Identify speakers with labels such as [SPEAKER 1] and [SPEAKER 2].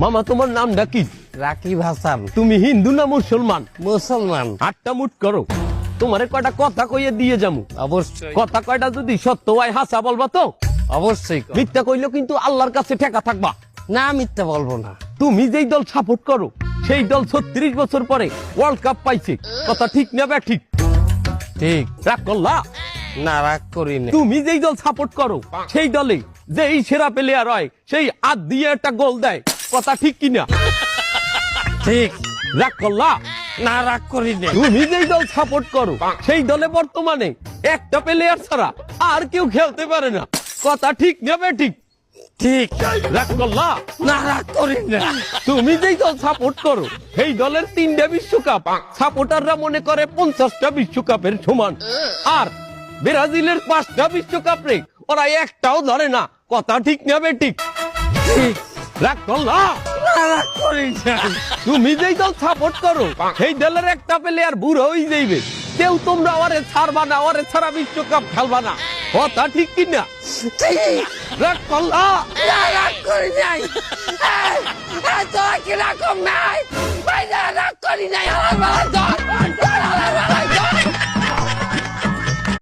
[SPEAKER 1] মামা তোমার নামটা কি?
[SPEAKER 2] রাকিব হাসান।
[SPEAKER 1] তুমি হিন্দু না মুসলমান?
[SPEAKER 2] মুসলমান।
[SPEAKER 1] আটটা মুট করো, তোমারে কয়টা কথা কইয়ে দিয়ে যামু।
[SPEAKER 2] অবশ্যই
[SPEAKER 1] কথা কয়টা যদি সত্য হয় হাসা বলবা তো?
[SPEAKER 2] অবশ্যই।
[SPEAKER 1] মিথ্যা কইলেও কিন্তু আল্লাহর কাছে ঠেকা থাকবা।
[SPEAKER 2] না মিথ্যা বলবো না।
[SPEAKER 1] তুমি যেই দল সাপোর্ট করো সেই দল 36 বছর পরে ওয়ার্ল্ড কাপ পাইছে, কথা ঠিক না বে ঠিক?
[SPEAKER 2] ঠিক।
[SPEAKER 1] রাগ করলা?
[SPEAKER 2] না রাগ করিনি।
[SPEAKER 1] তুমি যেই দল সাপোর্ট করো সেই দলে যেই সেরা প্লেয়ার হয় সেই হাত দিয়ে একটা গোল দেয়, কথা ঠিক কিনা?
[SPEAKER 2] ঠিক।
[SPEAKER 1] রাগ করলা?
[SPEAKER 2] না রাগ করিনি।
[SPEAKER 1] তুমি যেই দল সাপোর্ট করো সেই দলে বর্তমানে একটা প্লেয়ার ছাড়া আর কেউ খেলতে পারে না, কথা ঠিক নেবে ঠিক?
[SPEAKER 2] ঠিক।
[SPEAKER 1] রাগ করলা?
[SPEAKER 2] না রাগ করিনি।
[SPEAKER 1] তুমি যেই দল সাপোর্ট করো সেই দলের 3টা বিশ্বকাপ সাপোর্টাররা মনে করে 50টা বিশ্বকাপের সমান, আর ব্রাজিলের 5টা বিশ্বকাপ রে ওরা একটাও ধরে না, কথা ঠিক নেবে ঠিক?
[SPEAKER 2] ঠিক।
[SPEAKER 1] রাগ করলা?
[SPEAKER 2] না রাগ করিনি।
[SPEAKER 1] তুমি যেই দল সাপোর্ট করো সেই দলের একটা প্লেয়ার বুড়ো হয়ে যাইবে, কেউ তোমরা ওরে ছাড়বা না, ওরে ছাড়া বিশ্বকাপ খেলবা না, কথা ঠিক কিনা?
[SPEAKER 2] ঠিক।
[SPEAKER 1] রাগ করলা?
[SPEAKER 2] না রাগ করি নাই। তোরা কি রাগ নাই? রাগ করি নাই।